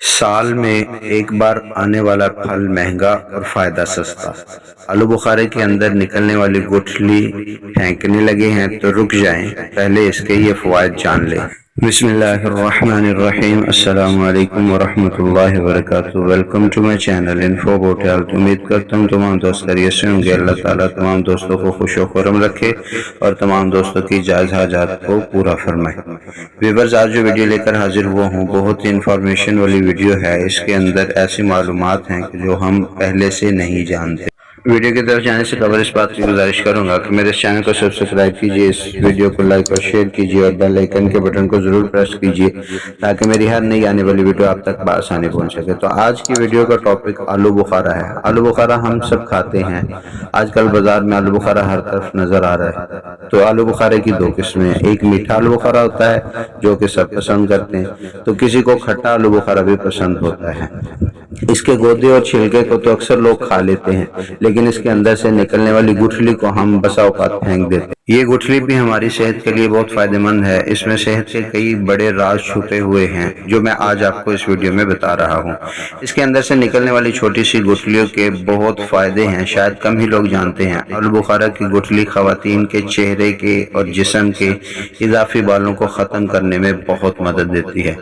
سال میں ایک بار آنے والا پھل مہنگا اور فائدہ سستا۔ آلو بخارے کے اندر نکلنے والی گٹھلی پھینکنے لگے ہیں تو رک جائیں، پہلے اس کے یہ فوائد جان لیں۔ بسم اللہ الرحمن الرحیم۔ السلام علیکم ورحمۃ اللہ وبرکاتہ۔ Welcome to my channel info about health. امید کرتا ہوں تمام دوست خیریت سے ہوں گے۔ اللہ تعالیٰ تمام دوستوں کو خوش و خرم رکھے اور تمام دوستوں کی جائز حاجات کو پورا فرمائے۔ ویورز، آج جو ویڈیو لے کر حاضر ہوا ہوں بہت ہی انفارمیشن والی ویڈیو ہے۔ اس کے اندر ایسی معلومات ہیں جو ہم پہلے سے نہیں جانتے۔ ویڈیو کی طرف جانے سے قبل اس بات کی گزارش کروں گا کہ میرے اس چینل کو سبسکرائب کیجئے، اس ویڈیو کو لائک اور شیئر کیجئے اور بیل آئیکن کے بٹن کو ضرور پریس کیجئے تاکہ میری ہر نئی آنے والی ویڈیو آپ تک بآسانی پہنچ سکے۔ تو آج کی ویڈیو کا ٹاپک آلو بخارا ہے۔ آلو بخارا ہم سب کھاتے ہیں، آج کل بازار میں آلو بخارا ہر طرف نظر آ رہا ہے۔ تو آلو بخارے کی دو قسمیں ہیں، ایک میٹھا آلو بخارا ہوتا ہے جو کہ سب پسند کرتے ہیں، تو کسی کو کھٹا آلو بخارا بھی پسند ہوتا ہے۔ اس کے گودے اور چھلکے کو تو اکثر لوگ کھا لیتے ہیں، لیکن اس کے اندر سے نکلنے والی گٹھلی کو ہم بسا اوقات پھینک دیتے ہیں۔ یہ گٹھلی بھی ہماری صحت کے لیے بہت فائدہ مند ہے۔ اس میں صحت کے کئی بڑے راز چھپے ہوئے ہیں جو میں آج آپ کو اس ویڈیو میں بتا رہا ہوں۔ اس کے اندر سے نکلنے والی چھوٹی سی گٹھلیوں کے بہت فائدے ہیں، شاید کم ہی لوگ جانتے ہیں۔ آلو بخارا کی گٹھلی خواتین کے چہرے کے اور جسم کے اضافی بالوں کو ختم کرنے میں بہت مدد دیتی ہے۔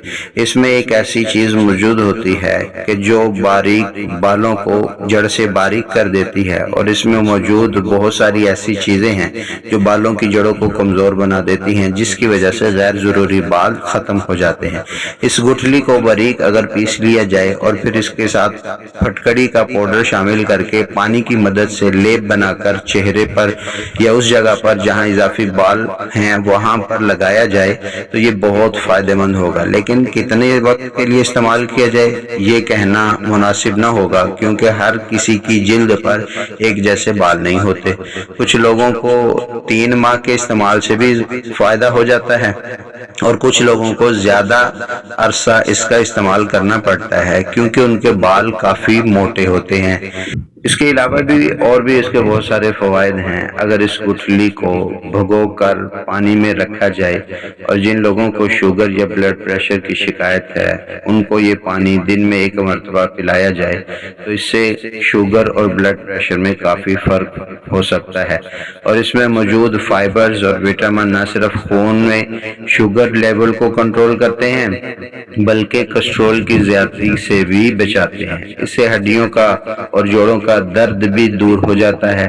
اس میں ایک ایسی چیز موجود ہوتی ہے کہ جو باریک بالوں کو جڑ سے باریک کر دیتی ہے، اور اس میں موجود بہت ساری ایسی چیزیں ہیں جو بالوں کی جڑوں کو کمزور بنا دیتی ہیں، جس کی وجہ سے غیر ضروری بال ختم ہو جاتے ہیں۔ اس گٹھلی کو باریک اگر پیس لیا جائے اور پھر اس کے ساتھ پھٹکڑی کا پاؤڈر شامل کر کے پانی کی مدد سے لیپ بنا کر چہرے پر یا اس جگہ پر جہاں اضافی بال ہیں وہاں پر لگایا جائے تو یہ بہت فائدہ مند ہوگا۔ لیکن کتنے وقت کے لیے استعمال کیا جائے یہ کہنا مناسب نہ ہوگا، کیونکہ ہر کسی کی جلد پر ایک جیسے بال نہیں ہوتے۔ کچھ لوگوں کو 3 ماہ کے استعمال سے بھی فائدہ ہو جاتا ہے اور کچھ لوگوں کو زیادہ عرصہ اس کا استعمال کرنا پڑتا ہے کیونکہ ان کے بال کافی موٹے ہوتے ہیں۔ اس کے علاوہ بھی اور بھی اس کے بہت سارے فوائد ہیں۔ اگر اس گٹھلی کو بھگو کر پانی میں رکھا جائے اور جن لوگوں کو شوگر یا بلڈ پریشر کی شکایت ہے ان کو یہ پانی دن میں 1 مرتبہ پلایا جائے تو اس سے شوگر اور بلڈ پریشر میں کافی فرق ہو سکتا ہے۔ اور اس میں موجود فائبرز اور وٹامن نہ صرف خون میں شوگر لیول کو کنٹرول کرتے ہیں بلکہ کولیسٹرول کی زیادتی سے بھی بچاتے ہیں۔ اس سے ہڈیوں کا اور جوڑوں کا درد بھی دور ہو جاتا ہے۔